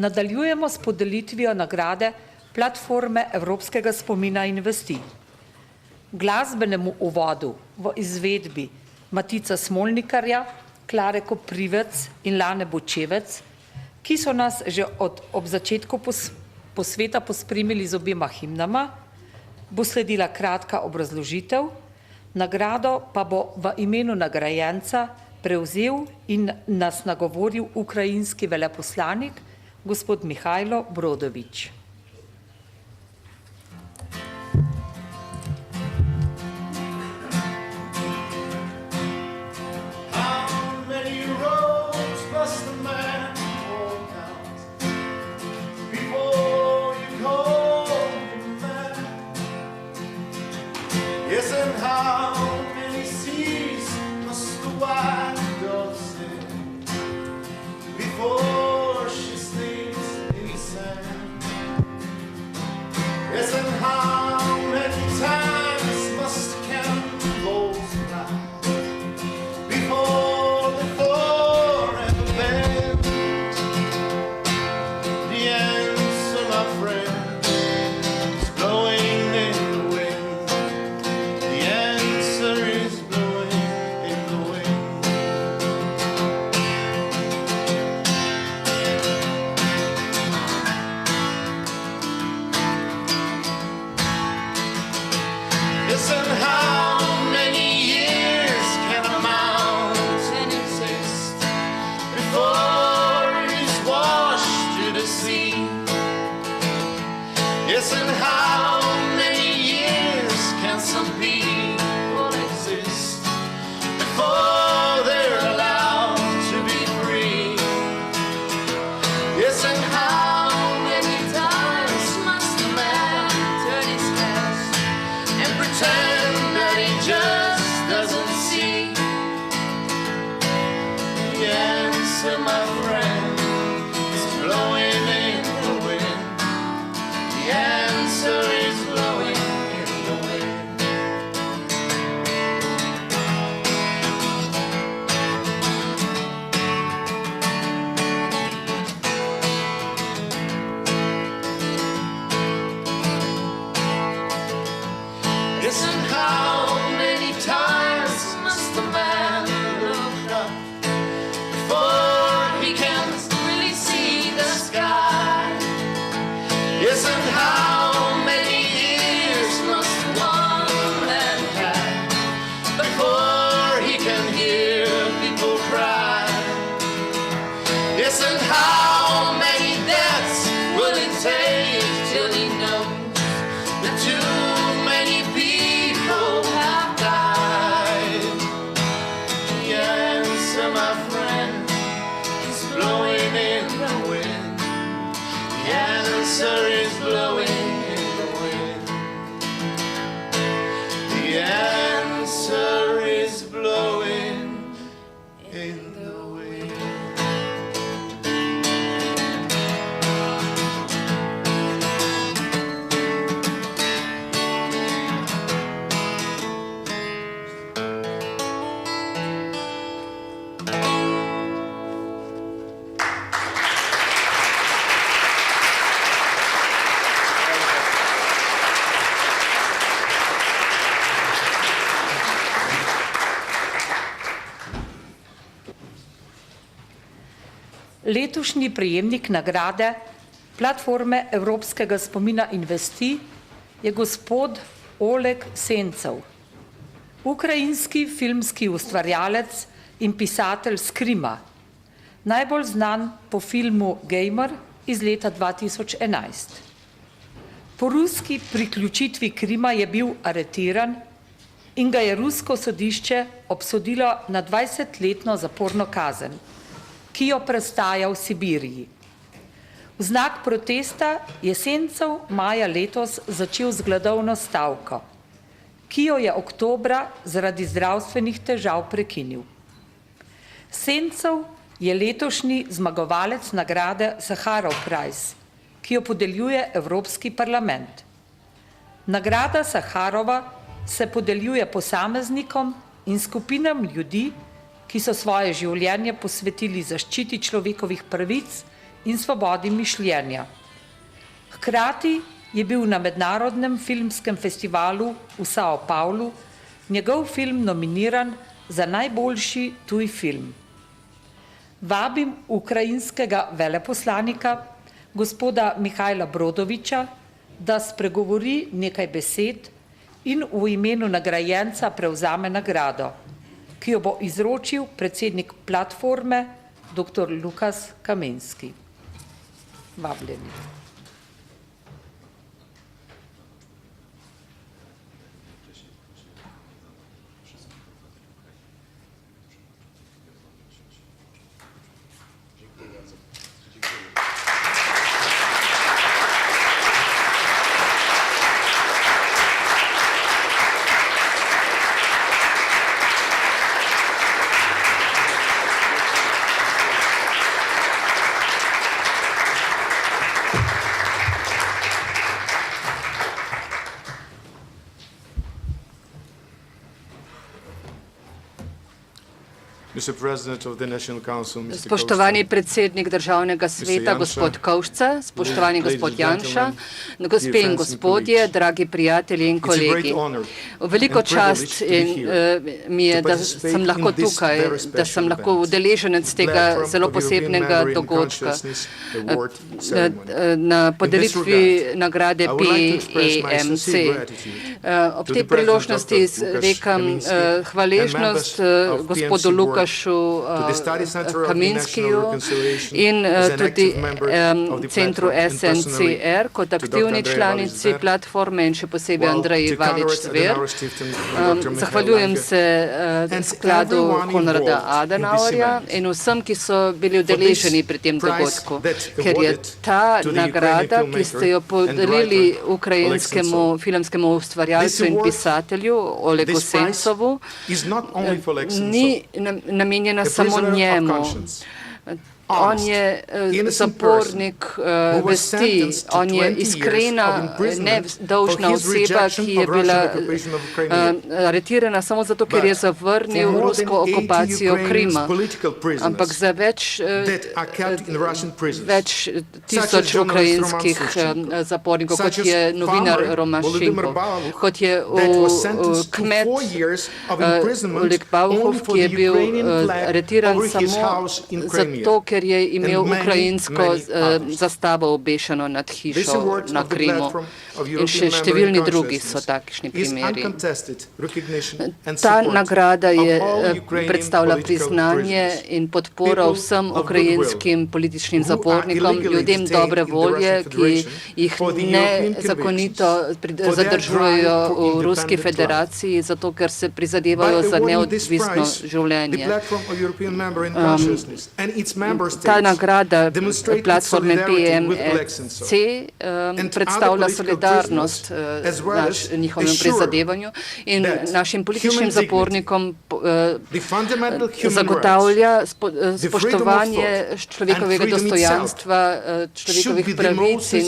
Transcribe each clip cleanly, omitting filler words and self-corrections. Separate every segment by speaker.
Speaker 1: Nadaljujemo s podelitvijo nagrade Platforme Evropskega spomina in vesti. Glasbenemu uvodu v izvedbi Matica Smolnikarja, Klare Koprivec in Lane Bočevec, ki so nas že ob začetku posveta pospremili z obema himnama, bo sledila kratka obrazložitev, nagrado pa bo v imenu nagrajenca prevzel in nas nagovoril ukrajinski veleposlanik, gospod Mihajlo Brodovič. Letošnji prejemnik nagrade Platforme Evropskega spomina in vesti je gospod Oleg Sencev, ukrajinski filmski ustvarjalec in pisatelj s Krima, najbolj znan po filmu Gamer iz leta 2011. Po ruski priključitvi Krima je bil aretiran in ga je rusko sodišče obsodilo na 20-letno zaporno kazen, ki jo prestaja v Sibiriji. V znak protesta je Sencev maja letos začel z gladovno stavko, ki jo je oktobra zaradi zdravstvenih težav prekinil. Sencev je letošnji zmagovalec nagrade Saharov Prize, ki jo podeljuje Evropski parlament. Nagrada Saharova se podeljuje posameznikom in skupinam ljudi, ki so svoje življenje posvetili zaščiti človekovih pravic in svobodi mišljenja. Hkrati je bil na Mednarodnem filmskem festivalu v Sao Paulu njegov film nominiran za najboljši tuj film. Vabim ukrajinskega veleposlanika, gospoda Mihajla Brodoviča, da spregovori nekaj besed in v imenu nagrajenca prevzame nagrado, ki jo bo izročil predsednik platforme, dr. Lukas Kamenski. Vabljeni.
Speaker 2: Spoštovani predsednik državnega sveta, gospod Kovšca, spoštovani gospod Janša, gospe in gospodje, dragi prijatelji in kolegi. Veliko čast mi je, da sem lahko tukaj, da sem lahko udeleženec tega zelo posebnega dogodka na podelitvi nagrade PEMC. Ob tej priložnosti rekam hvaležnost gospodu Lukašu Kaminskiju in tudi centru SNCR kot aktivni članici platforme in še posebej Andreji Valič-Zver. Zahvaljujem se skladu Konrada Adenauerja in vsem, ki so bili udeleženi pri tem dogodku, ker je ta nagrada, ki ste jo podelili ukrajinskemu filmskemu ustvarjalcu in pisatelju Olegu Sencovu, ni namenjena samo njemu. On je zapornik vesti, on je iskrena, nedolžna oseba, ki je bila aretirana samo zato, ker je zavrnil rusko okupacijo Krima. Ampak za več tisoč ukrajinskih zapornikov, kot je novinar Romašenko, kot je kmet Oleg Bauhov, ki je bil aretiran samo zato, ker je imel ukrajinsko zastavo obešeno nad hišo na Krimu. In še številni drugi so takšni primeri. Ta nagrada predstavlja priznanje in podporo vsem ukrajinskim političnim zapornikom, ljudem dobre volje, ki jih nezakonito zadržujejo v Ruski federaciji, zato ker se prizadevajo za neodvisno življenje. Ta nagrada platforme PEMC predstavlja solidarnost njihovim prizadevanju in našim političnim zapornikom zagotavlja spoštovanje človekovega dostojanstva, človekovih pravic in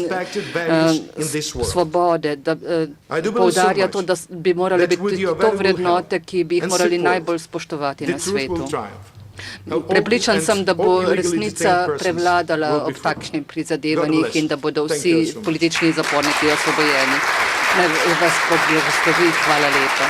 Speaker 2: svobode. Poudarja to, da bi morale biti to vrednote, ki bi jih morali najbolj spoštovati na svetu. Prepričan sem, da bo resnica prevladala ob takšnih prizadevanjih in da bodo vsi politični zaporniki osvobojeni. Naj vas blagoslovi. Hvala lepa.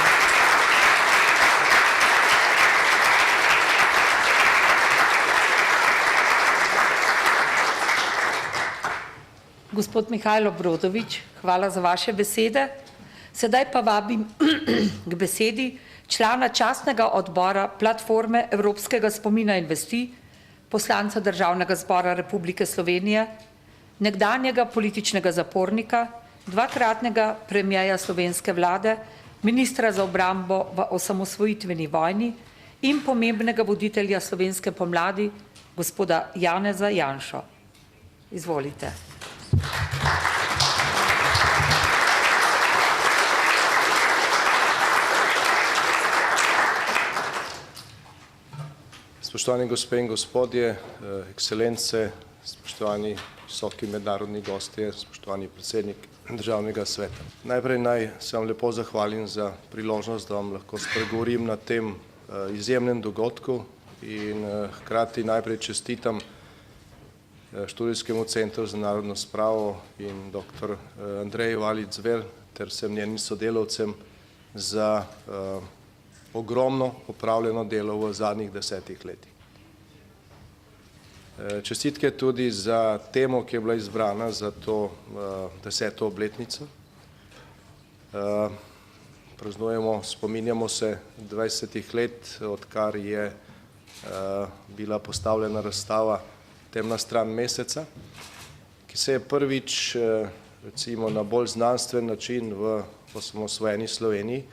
Speaker 1: Gospod Mihajlo Brodovič, hvala za vaše besede. Sedaj pa vabim k besedi člana častnega odbora platforme Evropskega spomina in vesti, poslanca Državnega zbora Republike Slovenije, nekdanjega političnega zapornika, dvakratnega premierja slovenske vlade, ministra za obrambo v osamosvojitveni vojni in pomembnega voditelja slovenske pomladi, gospoda Janeza Janšo. Izvolite.
Speaker 3: Spoštovani gospe in gospodje, ekscelence, spoštovani visoki mednarodni gostje, spoštovani predsednik Državnega sveta. Najprej naj se vam lepo zahvalim za priložnost, da vam lahko spregovorim na tem izjemnem dogodku in hkrati najprej čestitam Študijskemu centru za narodno spravo in dr. Andreji Valič-Zver ter vsem njenim sodelavcem za ogromno opravljeno delo v zadnjih 10 letih. Čestitke tudi za temo, ki je bila izbrana za to 10. obletnico. Praznujemo, spominjamo se 20 let, odkar je bila postavljena razstava Temna stran meseca, ki se je prvič, recimo na bolj znanstven način v osamosvojeni Sloveniji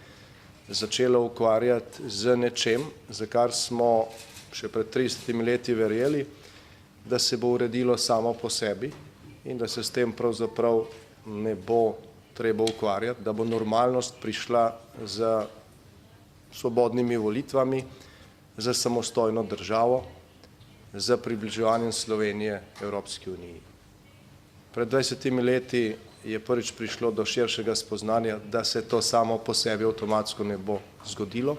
Speaker 3: začela ukvarjati z nečem, za kar smo še pred 30 leti verjeli, da se bo uredilo samo po sebi in da se s tem pravzaprav ne bo treba ukvarjati, da bo normalnost prišla z svobodnimi volitvami, za samostojno državo, za približevanjem Slovenije Evropski uniji. Pred 20 leti je prvič prišlo do širšega spoznanja, da se to samo po sebi avtomatsko ne bo zgodilo,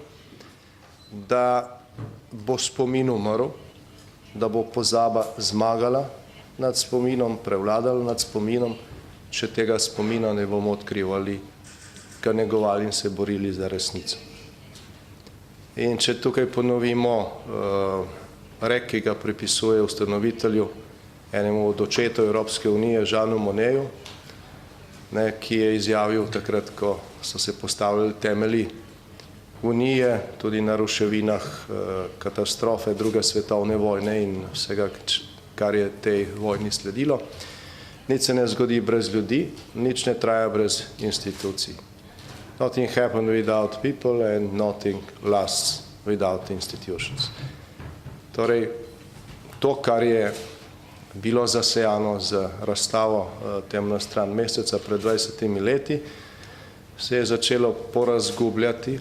Speaker 3: da bo spomin umrl, da bo pozaba zmagala nad spominom, prevladala nad spominom, če tega spomina ne bomo odkrivali, ga negovali in se borili za resnico. In če tukaj ponovimo rek, ki ga pripisuje ustanovitelju, enemu od očetov Evropske unije, Jeanu Monnetu, ki je izjavil takrat, ko so se postavljali temelji unije, tudi na ruševinah katastrofe druge svetovne vojne in vsega, kar je tej vojni sledilo. Nič se ne zgodi brez ljudi, nič ne traja brez institucij. Nothing happened without people and nothing lasts without institutions. Torej, to, kar je bilo zasejano z razstavo Temna stran meseca pred 20 leti, se je začelo porazgubljati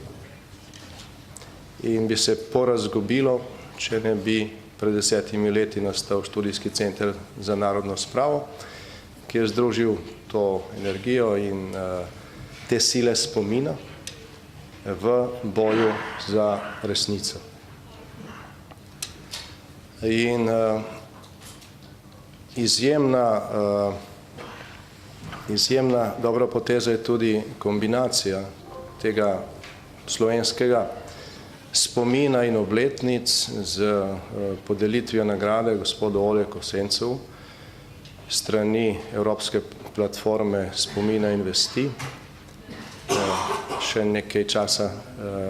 Speaker 3: in bi se porazgubilo, če ne bi pred 10 leti nastal Študijski center za narodno spravo, ki je združil to energijo in te sile spomina v boju za resnico. In izjemna dobra poteza je tudi kombinacija tega slovenskega spomina in obletnic z podelitvijo nagrade gospodu Oleku Sencovu strani Evropske platforme Spomina in vesti. Še nekaj časa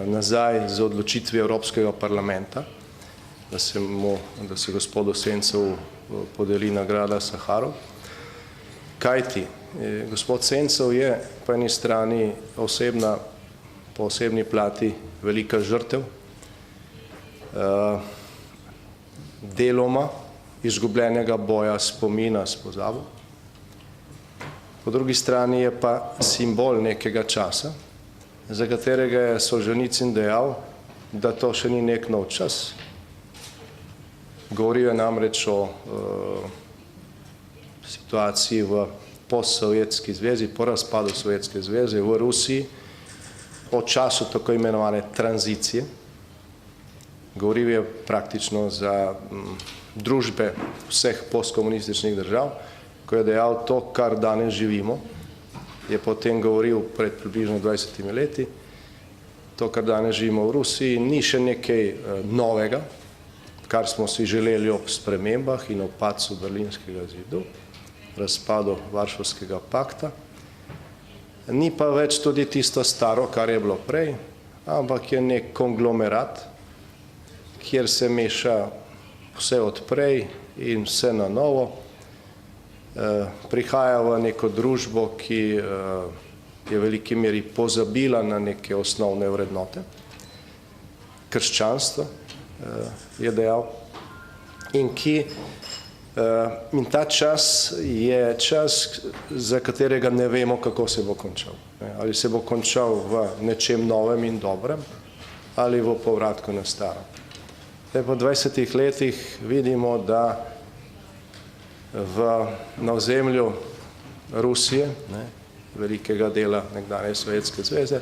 Speaker 3: nazaj z odločitvijo Evropskega parlamenta, da se gospodu Sencovu podeli nagrada Saharov. Kajti, gospod Sencov je po eni strani po osebni plati velika žrtev, deloma izgubljenega boja spomina s pozabo. Po drugi strani je pa simbol nekega časa, za katerega je Solženicin dejal, da to še ni nek nov čas. Govoril je namreč o situaciji v postsovjetski zvezi, po razpadu Sovjetske zveze v Rusiji, o času tako imenovane tranzicije. Govoril je praktično za družbe vseh postkomunističnih držav, ko je dejal to, kar danes živimo, je potem govoril pred približno 20 leti, to, kar danes živimo v Rusiji, ni še nekaj novega, kar smo si želeli ob spremembah in ob padcu Berlinskega zidu, razpadu Varšavskega pakta. Ni pa več tudi tisto staro, kar je bilo prej, ampak je nek konglomerat, kjer se meša vse od prej in vse na novo. Prihaja v neko družbo, ki je v veliki meri pozabila na neke osnovne vrednote. Krščanstvo, je dejal, in ta čas je čas, za katerega ne vemo, kako se bo končal. Ali se bo končal v nečem novem in dobrem, ali v povratku na staro. Po 20 letih vidimo, da na ozemlju Rusije, velikega dela nekdanje Sovjetske zveze,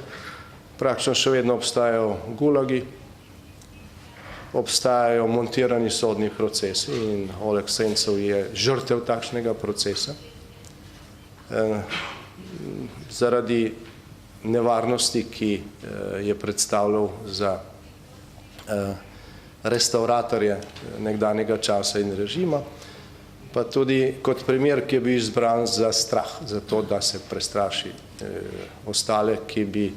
Speaker 3: praktično še vedno obstajajo gulagi, obstajajo montirani sodni procesi in Oleg Sencov je žrtev takšnega procesa. Zaradi nevarnosti, ki je predstavljal za restauratorje nekdanjega časa in režima, pa tudi kot primer, ki je bil izbran za strah, za to, da se prestraši ostale, ki bi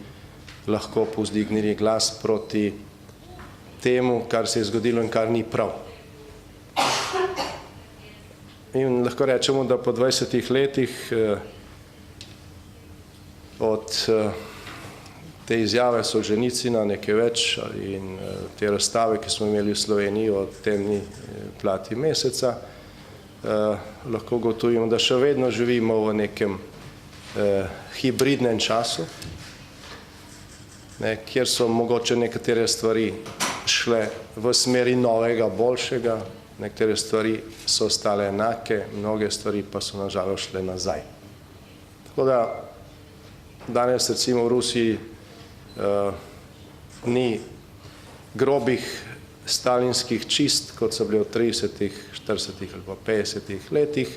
Speaker 3: lahko povzdignili glas proti temu, kar se je zgodilo in kar ni prav. In lahko rečemo, da po 20 letih od te izjave Solženicina nekaj več in te razstave, ki smo imeli v Sloveniji o temni plati meseca, lahko ugotovimo, da še vedno živimo v nekem hibridnem času, kjer so mogoče nekatere stvari šle v smeri novega, boljšega, nekatere stvari so ostale enake, mnoge stvari pa so nažalost šle nazaj. Tako da danes recimo v Rusiji ni grobih stalinskih čist, kot so bile v 30., 40. ali pa 50. letih,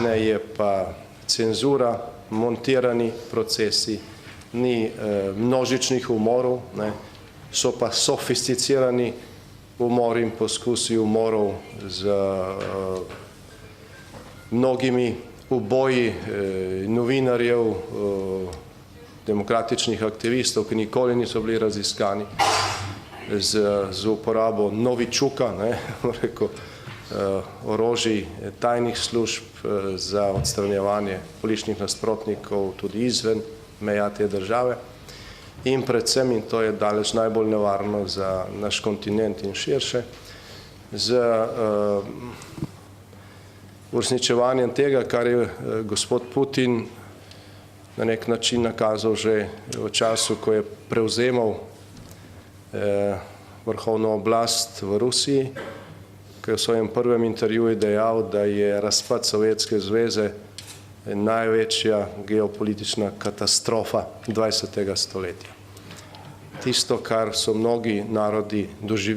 Speaker 3: ne je pa cenzura, montirani procesi, ni množičnih umorov, ne, so pa sofisticirani umori in poskusi umorov z mnogimi uboji novinarjev, demokratičnih aktivistov, ki nikoli niso bili raziskani, z uporabo novičuka, orožij tajnih služb za odstranjevanje političnih nasprotnikov tudi izven meja te države in predvsem, in to je daleč najbolj nevarno za naš kontinent in širše, z uresničevanjem tega, kar je gospod Putin na nek način nakazal že v času, ko je prevzemal vrhovno oblast v Rusiji, ko je v svojem prvem intervjuju dejal, da je razpad Sovjetske zveze največja geopolitična katastrofa 20. stoletja. Tisto, kar so mnogi narodi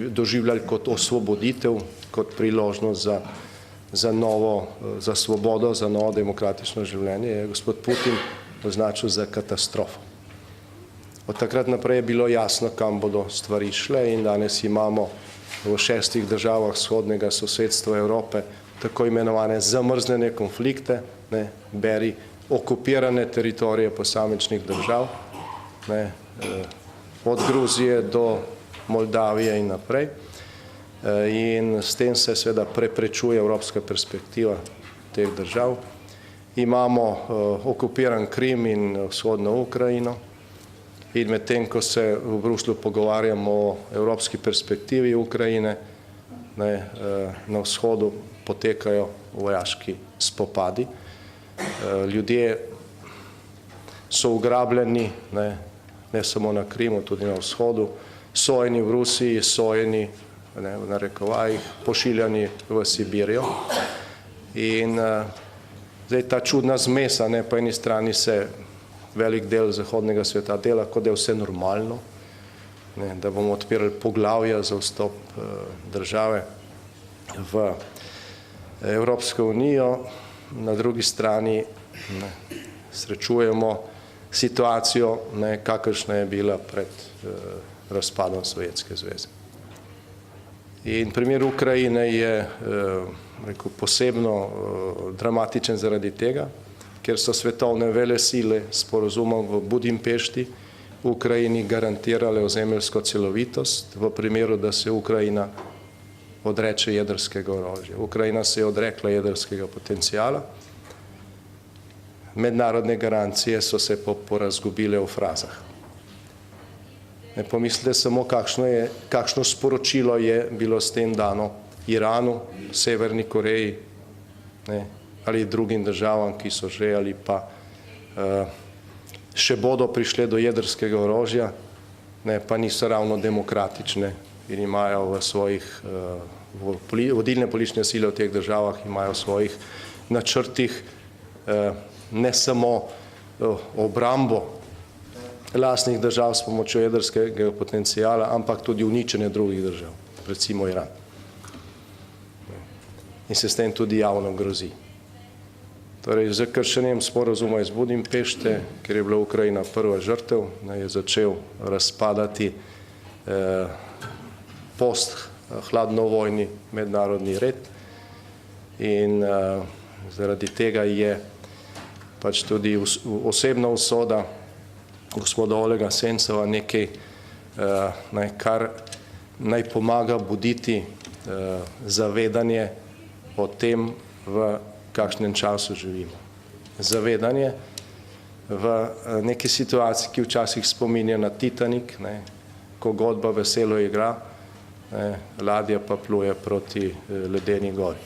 Speaker 3: doživljali kot osvoboditev, kot priložnost za svobodo, za novo demokratično življenje, je gospod Putin označil za katastrofo. Od takrat naprej je bilo jasno, kam bodo stvari šle in danes imamo v 6 državah vzhodnega sosedstva Evrope tako imenovane zamrznjene konflikte, beri okupirane teritorije posamičnih držav, od Gruzije do Moldavije in naprej. In s tem se seveda preprečuje evropska perspektiva teh držav. Imamo okupiran Krim in vzhodno Ukrajino in medtem, ko se v Bruslju pogovarjamo o evropski perspektivi Ukrajine, na vzhodu potekajo vojaški spopadi. Ljudje so ugrabljeni, ne samo na Krimu, tudi na vzhodu, sojeni v Rusiji, sojeni v narekovajih, pošiljani v Sibirijo. In zdaj ta čudna zmesa, po eni strani se velik del zahodnega sveta dela, kot da je vse normalno, da bomo odpirali poglavja za vstop države v Evropsko unijo, na drugi strani srečujemo situacijo, kakršna je bila pred razpadom Sovjetske zveze. In primer Ukrajine je posebno dramatičen zaradi tega, ker so svetovne velesile s sporazumom v Budimpešti Ukrajini garantirale ozemeljsko celovitost v primeru, da se Ukrajina odreče jedrskega orožja. Ukrajina se je odrekla jedrskega potencijala. Mednarodne garancije so se porazgubile v frazah. Ne pomislite samo, kakšno sporočilo je bilo s tem dano Iranu, Severni Koreji ali drugim državam, ki so že ali pa še bodo prišle do jedrskega orožja, pa niso ravno demokratične in imajo v svojih, vodilne politične sile v teh državah imajo v svojih načrtih ne samo obrambo lastnih držav s pomočjo jedrskega potencijala, ampak tudi uničenje drugih držav. recimo Iran. In se s tem tudi javno grozi. Torej, z kršenjem sporazuma iz Budimpešte, ker je bila Ukrajina prva žrtev, je začel razpadati post-hladnovojni mednarodni red in zaradi tega je pač tudi osebna usoda gospoda Olega Sencova nekaj, kar naj pomaga buditi zavedanje o tem, v kakšnem času živimo. Zavedanje v neki situaciji, ki včasih spominja na Titanik, ko godba veselo igra, ladja pa pluje proti ledeni gori.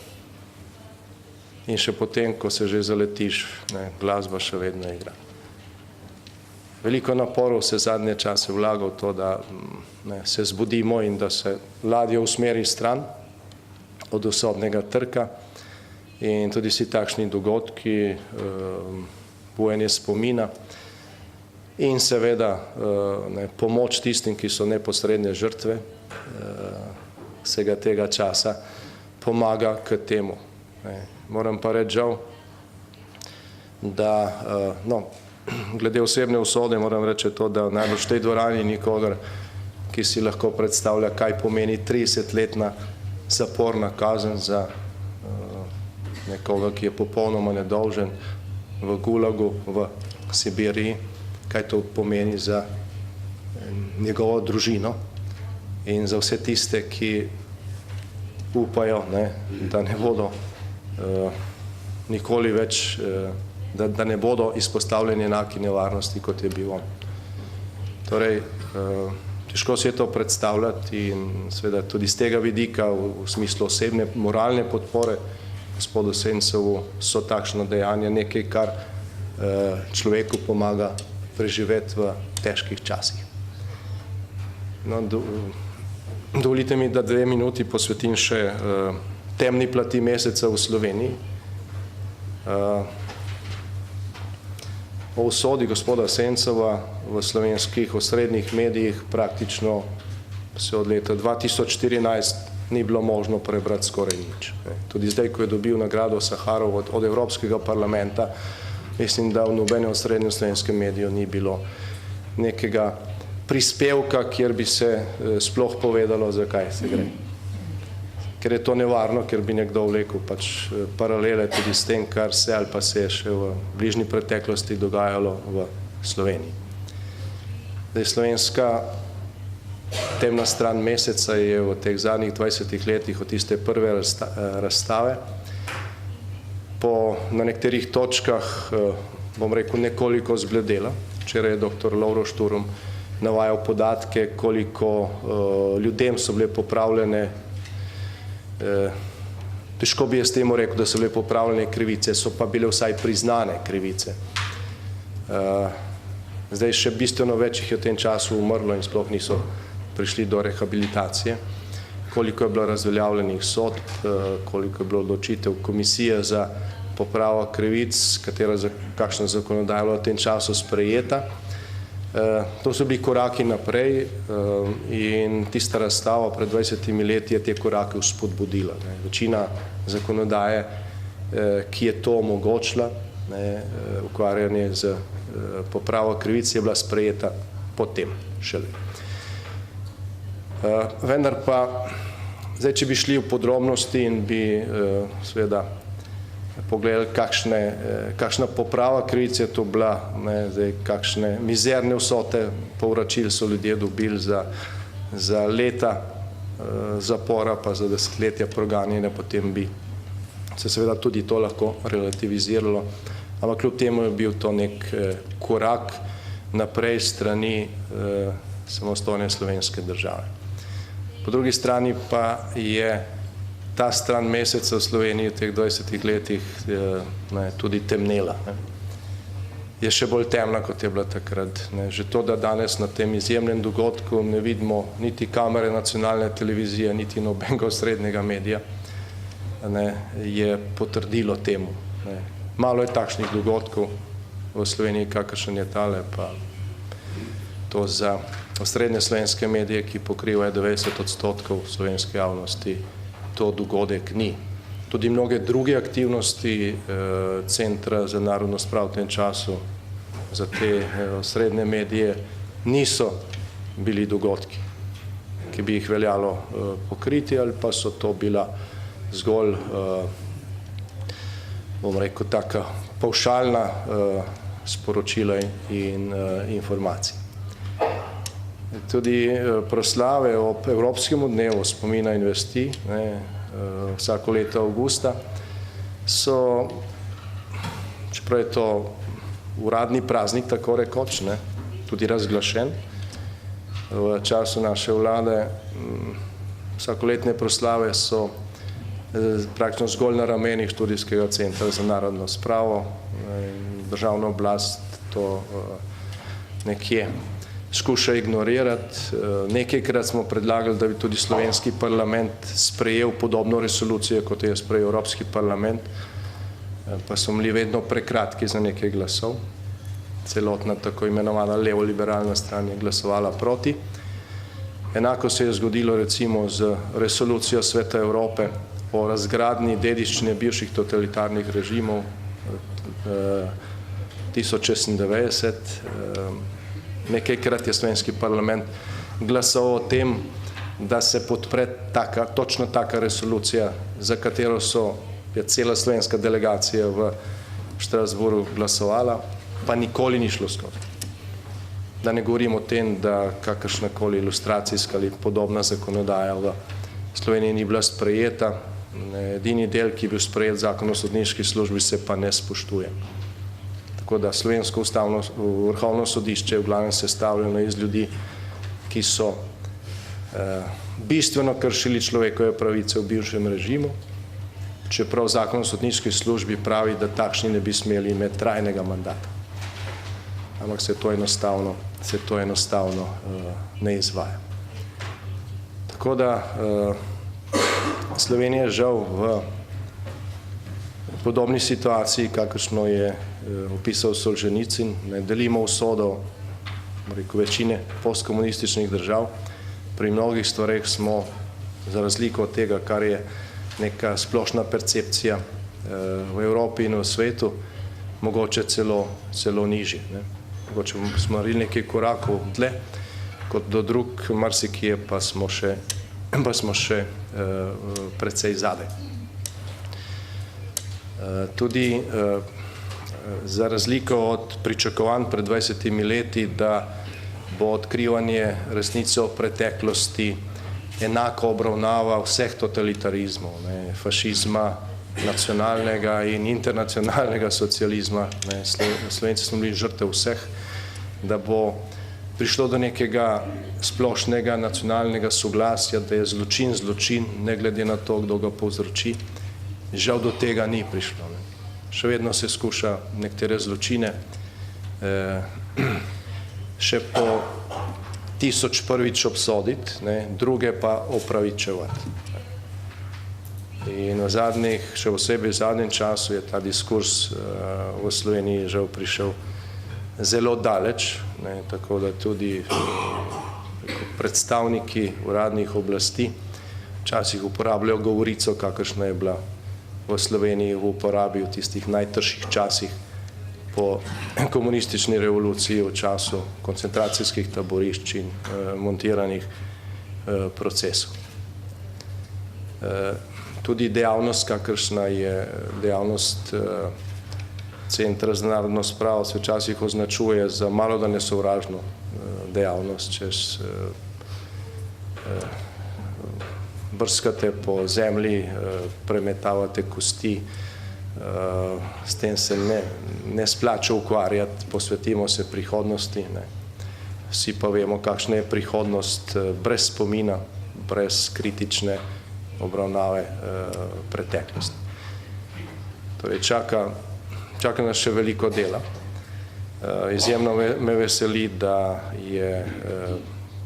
Speaker 3: In še potem, ko se že zaletiš, glasba še vedno igra. Veliko naporov se zadnje čase vlaga v to, da se zbudimo in da se ladja usmeri stran od usodnega trka in tudi si takšni dogodki, bujanje spomina in seveda pomoč tistim, ki so neposredne žrtve vsega tega časa, pomaga k temu. Moram pa reči žal, da glede osebne usode moram reči to, da najbolj v tej dvorani nikogar, ki si lahko predstavlja, kaj pomeni 30-letna zaporna kazen za nekoga, ki je popolnoma nedolžen v Gulagu, v Sibiriji, kaj to pomeni za njegovo družino in za vse tiste, ki upajo, da ne bodo nikoli več, da ne bodo izpostavljeni enaki nevarnosti, kot je bil on. Torej, težko si je to predstavljati in seveda tudi z tega vidika v smislu osebne moralne podpore gospodu Sencovu so takšno dejanje nekaj, kar človeku pomaga preživeti v težkih časih. Dovolite mi, da 2 minuti posvetim še temni plati meseca v Sloveniji. O usodi gospoda Sencova v slovenskih osrednjih medijih praktično se od leta 2014 ni bilo možno prebrati skoraj nič. Tudi zdaj, ko je dobil nagrado Saharov od Evropskega parlamenta, mislim, da v nobenem osrednjem slovenskem mediju ni bilo nekega prispevka, kjer bi se sploh povedalo, zakaj se gre. Ker je to nevarno, ker bi nekdo vlekel pač paralele tudi s tem, kar se ali pa se je še v bližnji preteklosti dogajalo v Sloveniji. Zdaj, slovenska temna stran meseca je v teh zadnjih 20 letih od tiste prve razstave na nekaterih točkah, bom rekel, nekoliko zbledela. Včeraj je dr. Lovro Šturm navajal podatke, koliko ljudem so bile popravljene, težko bi jaz temu rekel, da so bile popravljene krivice, so pa bile vsaj priznane krivice. Zdaj še bistveno več jih je v tem času umrlo in sploh niso prišli do rehabilitacije, koliko je bilo razveljavljenih sodb, koliko je bilo odločitev komisije za popravo krivic, kakšna zakonodaja je bila v tem času sprejeta. To so bili koraki naprej in tista razstava pred 20 leti je te korake vzpodbudila. Večina zakonodaje, ki je to omogočila, ukvarjanje z popravo krivic, je bila sprejeta potem šele. Vendar pa, zdaj, če bi šli v podrobnosti in bi seveda pogledali, kakšna poprava krivic je to bila, zdaj, kakšne mizerne vsote povračil so ljudje dobili za leta zapora, pa za desetletja proganjanja, potem bi se seveda tudi to lahko relativiziralo, ampak kljub temu je bil to nek korak naprej strani samostojne slovenske države. Po drugi strani pa je ta stran meseca v Sloveniji v teh 20 letih tudi temnela. Je še bolj temna, kot je bila takrat. Že to, da danes na tem izjemnem dogodku ne vidimo niti kamere nacionalne televizije, niti nobenega osrednjega medija, je potrdilo temu. Malo je takšnih dogodkov v Sloveniji, kakršen je tale, pa to za osrednje slovenske medije, ki pokrivajo 90% slovenske javnosti, to dogodek ni. Tudi mnoge druge aktivnosti Centra za narodno spravo v tem času za te osrednje medije niso bili dogodki, ki bi jih veljalo pokriti, ali pa so to bila zgolj, bom rekel, taka pavšalna sporočila in informacije. Tudi proslave ob Evropskem dnevu spomina in vesti, vsako leto avgusta, so, čeprav je to uradni praznik, tako rekoč, tudi razglašen v času naše vlade, vsakoletne proslave so praktično zgolj na ramenih Študijskega centra za narodno spravo. Državna oblast to nekje skuša ignorirati. Nekajkrat smo predlagali, da bi tudi slovenski parlament sprejel podobno resolucijo, kot je sprejel Evropski parlament, pa so bili vedno prekratki za nekaj glasov. Celotna tako imenovana levo-liberalna stran je glasovala proti. Enako se je zgodilo recimo z resolucijo Sveta Evrope o razgradnji dediščine bivših totalitarnih režimov 1096. Nekajkrat je slovenski parlament glasoval o tem, da se podpre točno taka resolucija, za katero je cela slovenska delegacija v Strasbourgu glasovala, pa nikoli ni šlo skozi. Da ne govorim o tem, da kakršnakoli ilustracijska ali podobna zakonodaja v Sloveniji ni bila sprejeta. Edini del, ki je bil sprejet, Zakon o sodniški službi, se pa ne spoštuje. Tako da slovensko vrhovno sodišče je v glavnem sestavljeno iz ljudi, ki so bistveno kršili človekove pravice v bivšem režimu, čeprav Zakon o sodniški službi pravi, da takšni ne bi smeli imeti trajnega mandata. Ampak se to enostavno ne izvaja. Tako da Slovenija je žal v podobni situaciji, kakršno je opisal Solženicin. Ne delimo usodo večine postkomunističnih držav. Pri mnogih stvareh smo, za razliko od tega, kar je neka splošna percepcija v Evropi in v svetu, mogoče celo nižji. Mogoče smo naredili nekaj korakov dlje, kot do drug, marsikje pa smo še precej zadaj. Tudi za razliko od pričakovanj pred 20 leti, da bo odkrivanje resnice o preteklosti enako obravnava vseh totalitarizmov, fašizma, nacionalnega in internacionalnega socializma. Slovenci smo bili žrtev vseh, da bo prišlo do nekega splošnega nacionalnega soglasja, da je zločin, ne glede na to, kdo ga povzroči. Žal do tega ni prišlo. Še vedno se skuša nekatere zločine še po 1001 obsoditi, druge pa opravičevati. In še posebej v zadnjem času je ta diskurs v Sloveniji žal prišel zelo daleč, tako da tudi predstavniki uradnih oblasti včasih uporabljajo govorico, kakršna je bila v Sloveniji v uporabi v tistih najtrših časih po komunistični revoluciji, v času koncentracijskih taborišč in montiranih procesov. Tudi dejavnost, kakršna je dejavnost Centra za narodno spravo, se včasih označuje za malodane nesovražno dejavnost, čez brskate po zemlji, premetavate kosti, s tem se ne splača ukvarjati, posvetimo se prihodnosti. Vsi pa vemo, kakšna je prihodnost brez spomina, brez kritične obravnave preteklosti. Torej čaka nas še veliko dela. Izjemno me veseli, da je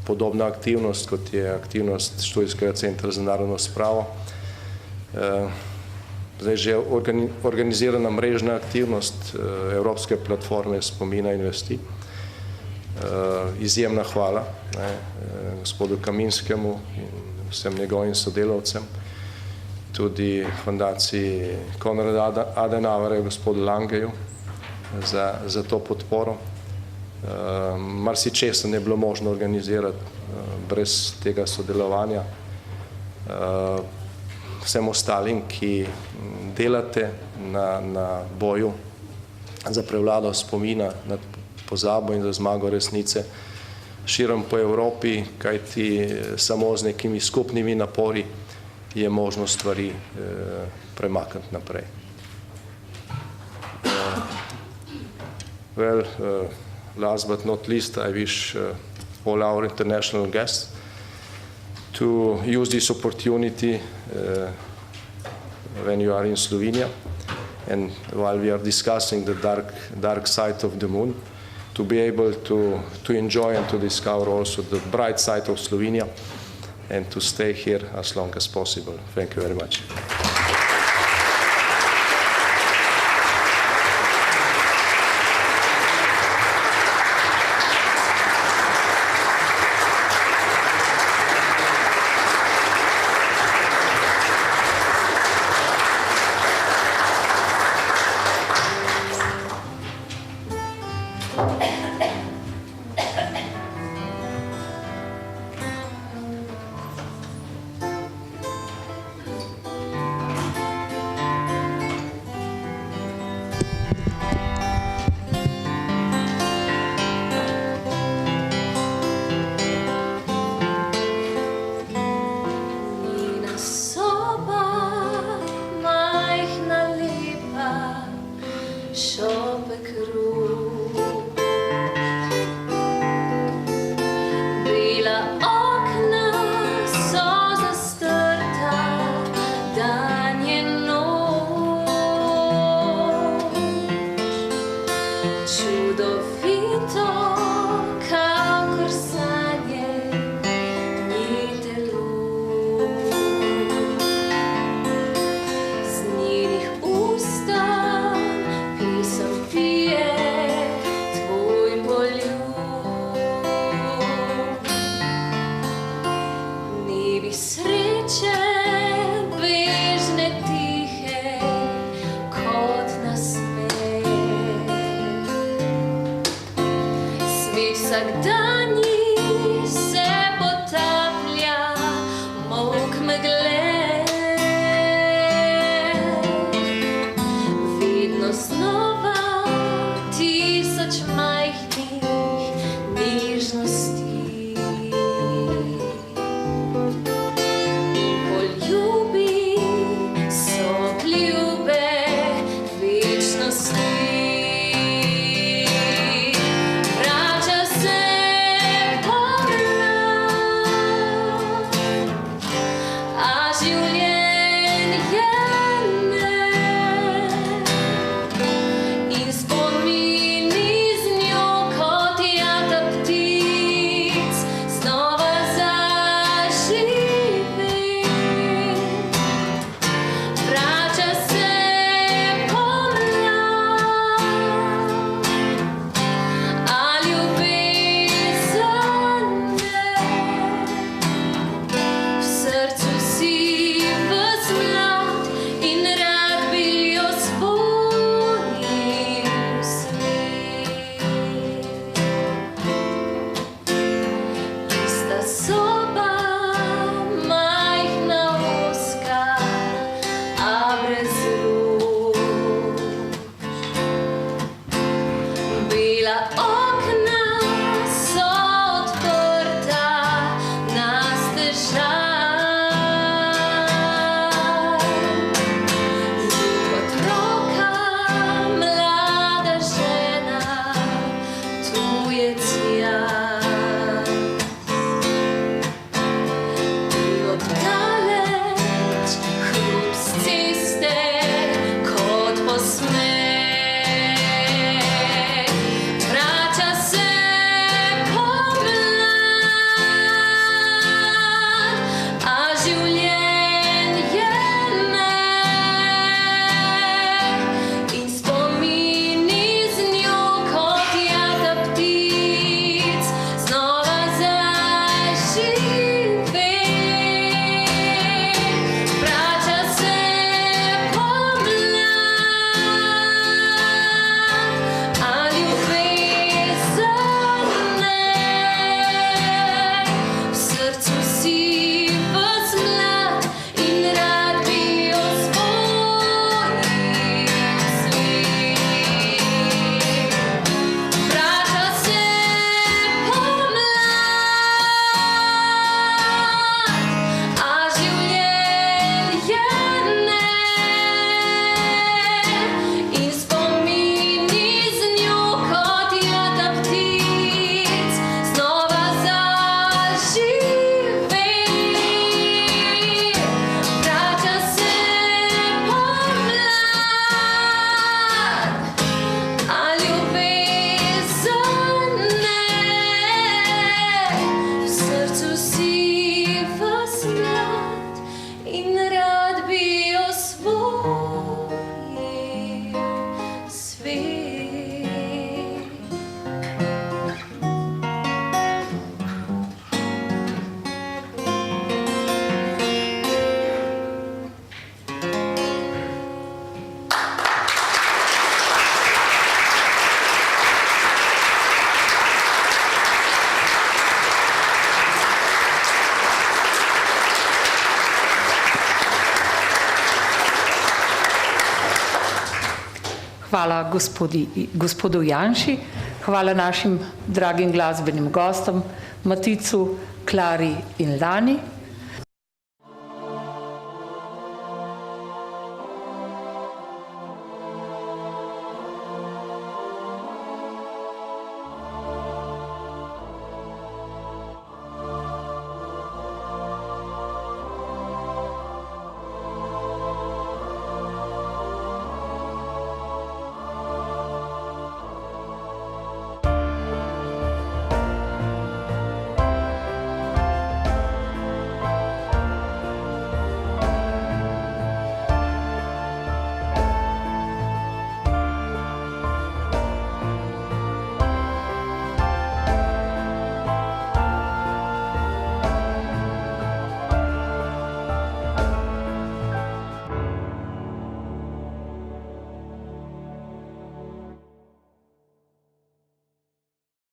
Speaker 3: podobna aktivnost, kot je aktivnost Študijskega centra za narodno spravo, zdaj že organizirana mrežna aktivnost Evropske platforme spomina in vesti. izjemna hvala gospodu Kaminskemu in vsem njegovim sodelavcem, tudi fundaciji Konrada Adenauerja, gospodu Langeju za to podporo. Marsičesa ne bilo možno organizirati brez tega sodelovanja. Vsem ostalim, ki delate na boju za prevlado spomina nad pozabo in za zmago resnice širom po Evropi, kajti samo z nekimi skupnimi napori je možno stvari premakniti naprej. Well, last but not least, I wish all our international guests to use this opportunity when you are in Slovenia and while we are discussing the dark side of the moon, to be able to enjoy and to discover also the bright side of Slovenia and to stay here as long as possible. Thank you very much.
Speaker 1: hvala gospodu Janši, hvala našim dragim glasbenim gostom, Maticu, Klari in Lani.